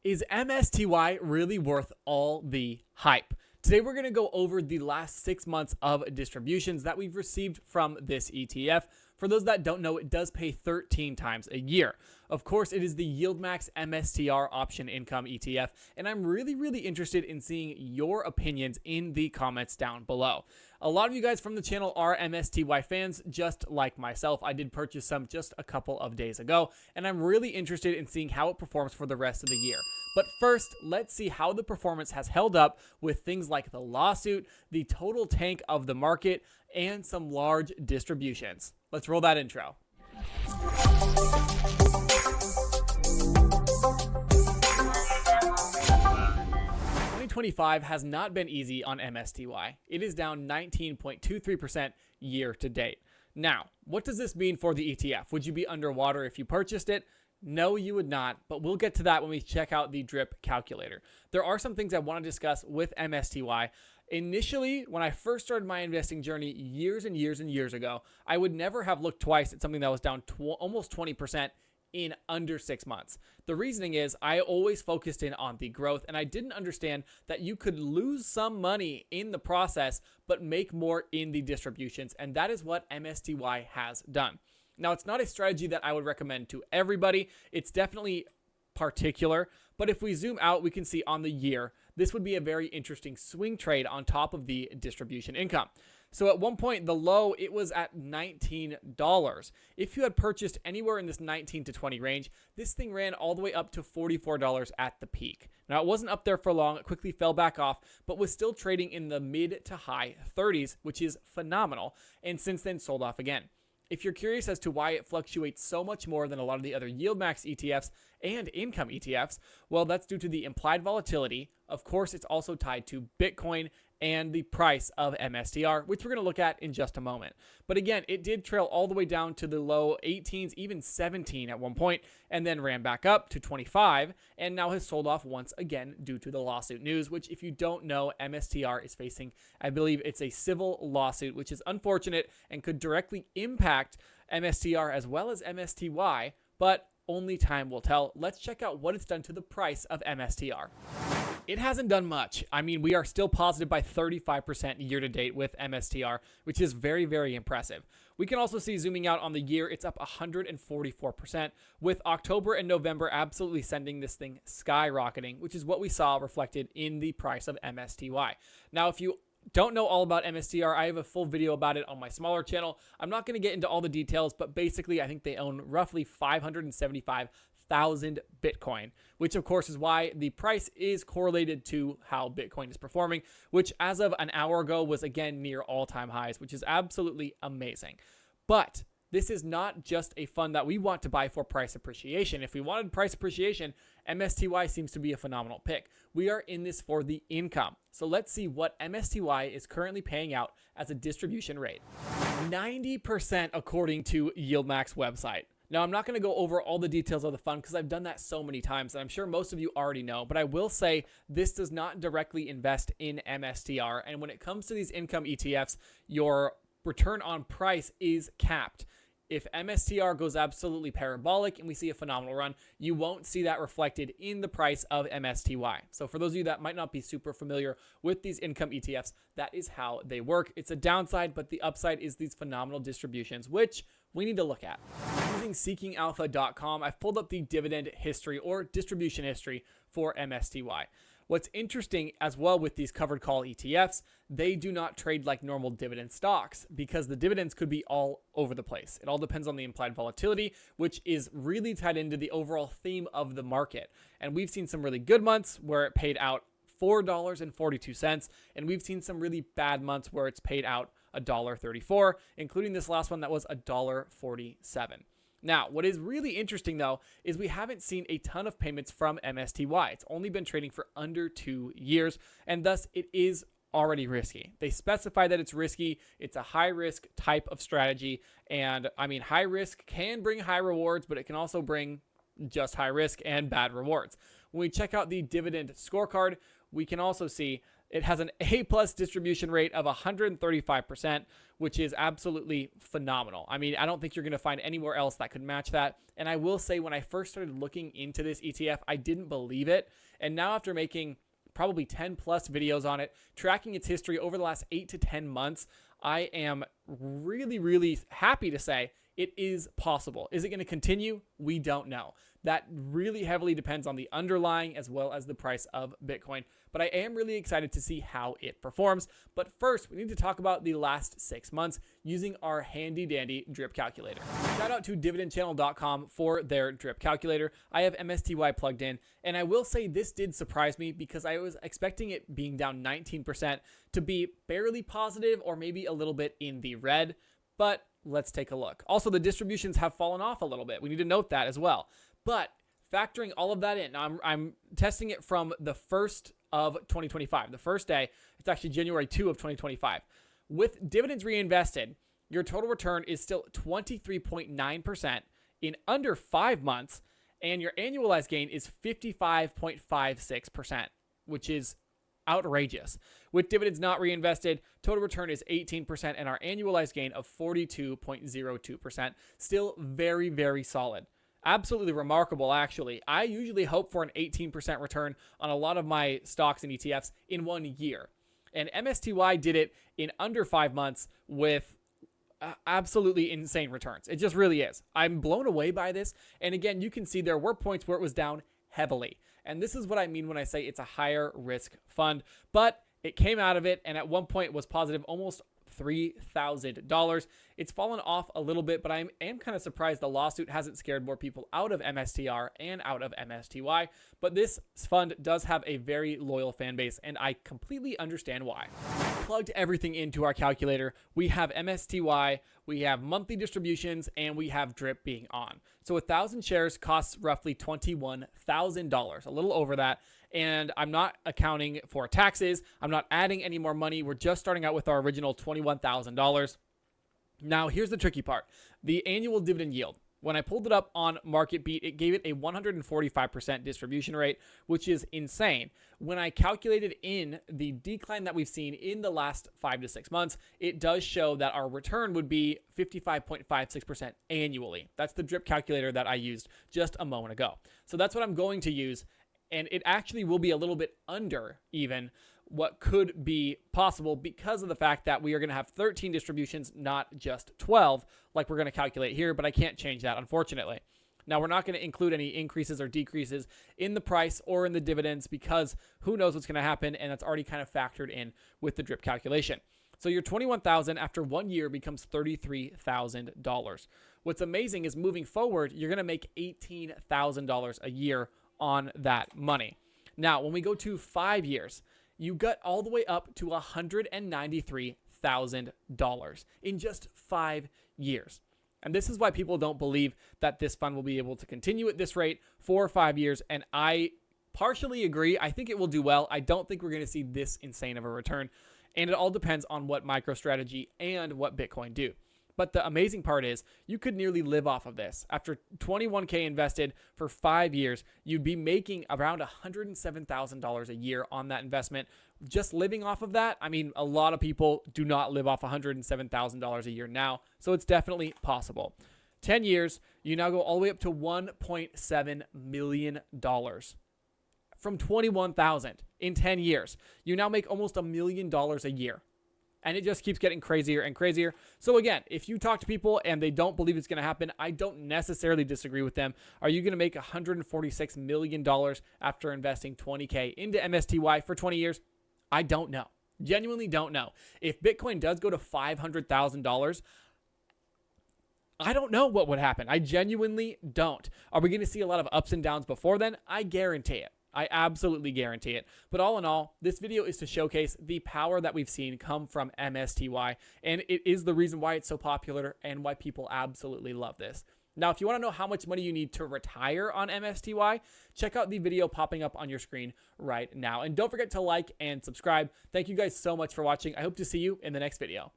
Is MSTY really worth all the hype? Today, we're going to go over the last 6 months of distributions that we've received from this ETF. For those that don't know, it does pay 13 times a year. Of course, it is the YieldMax MSTR Option Income ETF, and I'm really interested in seeing your opinions in the comments down below. A lot of you guys from the channel are MSTY fans, just like myself. I did purchase some just a couple of days ago, and I'm really interested in seeing how it performs for the rest of the year. But first, let's see how the performance has held up with things like the lawsuit, the total tank of the market, and some large distributions. Let's roll that intro. 2025 has not been easy on MSTY. It is down 19.23% year to date. Now, what does this mean for the ETF? Would you be underwater if you purchased it? No, you would not, but we'll get to that when we check out the drip calculator. There are some things I want to discuss with MSTY. Initially, when I first started my investing journey years and years ago, I would never have looked twice at something that was down almost 20% in under 6 months. The reasoning is I always focused in on the growth, and I didn't understand that you could lose some money in the process, but make more in the distributions. And that is what MSTY has done. Now, it's not a strategy that I would recommend to everybody. It's definitely particular, but if we zoom out, we can see on the year, this would be a very interesting swing trade on top of the distribution income. So at one point, the low, it was at $19. If you had purchased anywhere in this 19 to 20 range, this thing ran all the way up to $44 at the peak. Now, it wasn't up there for long. It quickly fell back off, but was still trading in the mid to high 30s, which is phenomenal, and since then sold off again. If you're curious as to why it fluctuates so much more than a lot of the other YieldMax ETFs and income ETFs, well, that's due to the implied volatility. Of course, it's also tied to Bitcoin and the price of MSTR, which we're going to look at in just a moment. But again, it did trail all the way down to the low 18s, even 17 at one point, and then ran back up to 25, and now has sold off once again due to the lawsuit news, which if you don't know, MSTR is facing, I believe it's a civil lawsuit, which is unfortunate and could directly impact MSTR as well as MSTY, but only time will tell. Let's check out what it's done to the price of MSTR. It hasn't done much. I mean, we are still positive by 35% year to date with MSTR, which is very impressive. We can also see, zooming out on the year, it's up 144%, with October and November absolutely sending this thing skyrocketing, which is what we saw reflected in the price of MSTY. Now, if you don't know all about MSTR, I have a full video about it on my smaller channel. I'm not going to get into all the details, but basically I think they own roughly 575,000 Bitcoin, which of course is why the price is correlated to how Bitcoin is performing, which as of an hour ago was again near all-time highs, which is absolutely amazing. But this is not just a fund that we want to buy for price appreciation. If we wanted price appreciation, MSTY seems to be a phenomenal pick. We are in this for the income. So let's see what MSTY is currently paying out as a distribution rate. 90% according to YieldMax website. Now, I'm not going to go over all the details of the fund because I've done that so many times, and I'm sure most of you already know, but I will say this does not directly invest in MSTR. And when it comes to these income ETFs, your return on price is capped. If MSTR goes absolutely parabolic and we see a phenomenal run, you won't see that reflected in the price of MSTY. So for those of you that might not be super familiar with these income ETFs, that is how they work. It's a downside, but the upside is these phenomenal distributions, which we need to look at. Using seekingalpha.com, I've pulled up the dividend history or distribution history for MSTY. What's interesting as well with these covered call ETFs, they do not trade like normal dividend stocks because the dividends could be all over the place. It all depends on the implied volatility, which is really tied into the overall theme of the market. And we've seen some really good months where it paid out $4.42, and we've seen some really bad months where it's paid out $1.34, including this last one that was $1.47. Now, what is really interesting, though, is we haven't seen a ton of payments from MSTY. It's only been trading for under 2 years, and thus it is already risky. They specify that it's risky. It's a high-risk type of strategy, and I mean, high risk can bring high rewards, but it can also bring just high risk and bad rewards. When we check out the dividend scorecard, we can also see It has an A+ distribution rate of 135%, which is absolutely phenomenal. I mean, I don't think you're going to find anywhere else that could match that. And I will say, when I first started looking into this ETF, I didn't believe it. And now, after making probably 10 plus videos on it, tracking its history over the last 8 to 10 months, I am really, really happy to say it is possible. Is it going to continue? We don't know. That really heavily depends on the underlying as well as the price of Bitcoin. But I am really excited to see how it performs. But first, we need to talk about the last 6 months using our handy dandy drip calculator. Shout out to dividendchannel.com for their drip calculator. I have MSTY plugged in, and I will say this did surprise me because I was expecting it being down 19% to be barely positive or maybe a little bit in the red. But let's take a look. Also, the distributions have fallen off a little bit. We need to note that as well. But factoring all of that in, I'm testing it from the 1st of 2025. The first day, it's actually January 2 of 2025. With dividends reinvested, your total return is still 23.9% in under 5 months, and your annualized gain is 55.56%, which is outrageous. With dividends not reinvested, total return is 18% and our annualized gain of 42.02%. Still very, very solid. Absolutely remarkable, actually. I usually hope for an 18% return on a lot of my stocks and ETFs in 1 year. And MSTY did it in under 5 months with absolutely insane returns. It just really is. I'm blown away by this. And again, you can see there were points where it was down heavily. And this is what I mean when I say it's a higher risk fund. But it came out of it, and at one point was positive almost $3,000. It's fallen off a little bit, but I am kind of surprised the lawsuit hasn't scared more people out of MSTR and out of MSTY. But this fund does have a very loyal fan base, and I completely understand why. Plugged everything into our calculator. We have MSTY, we have monthly distributions, and we have drip being on. So 1,000 shares costs roughly $21,000, a little over that. And I'm not accounting for taxes. I'm not adding any more money. We're just starting out with our original $21,000. Now, here's the tricky part. The annual dividend yield. When I pulled it up on MarketBeat, it gave it a 145% distribution rate, which is insane. When I calculated in the decline that we've seen in the last 5 to 6 months, it does show that our return would be 55.56% annually. That's the drip calculator that I used just a moment ago. So that's what I'm going to use. And it actually will be a little bit under even what could be possible because of the fact that we are going to have 13 distributions, not just 12, like we're going to calculate here, but I can't change that, unfortunately. Now, we're not going to include any increases or decreases in the price or in the dividends because who knows what's going to happen, and that's already kind of factored in with the drip calculation. So your $21,000 after 1 year becomes $33,000. What's amazing is moving forward, you're going to make $18,000 a year on that money. Now, when we go to 5 years, you got all the way up to $193,000 in just 5 years. And this is why people don't believe that this fund will be able to continue at this rate for 5 years. And I partially agree. I think it will do well. I don't think we're going to see this insane of a return. And it all depends on what MicroStrategy and what Bitcoin do. But the amazing part is you could nearly live off of this. After $21K invested for 5 years, you'd be making around $107,000 a year on that investment. Just living off of that, I mean, a lot of people do not live off $107,000 a year now, so it's definitely possible. 10 years, you now go all the way up to $1.7 million. From $21,000 in 10 years, you now make almost $1 million a year. And it just keeps getting crazier and crazier. So again, if you talk to people and they don't believe it's going to happen, I don't necessarily disagree with them. Are you going to make $146 million after investing $20K into MSTY for 20 years? I don't know. Genuinely don't know. If Bitcoin does go to $500,000, I don't know what would happen. I genuinely don't. Are we going to see a lot of ups and downs before then? I guarantee it. I absolutely guarantee it. But all in all, this video is to showcase the power that we've seen come from MSTY. And it is the reason why it's so popular and why people absolutely love this. Now, if you want to know how much money you need to retire on MSTY, check out the video popping up on your screen right now. And don't forget to like and subscribe. Thank you guys so much for watching. I hope to see you in the next video.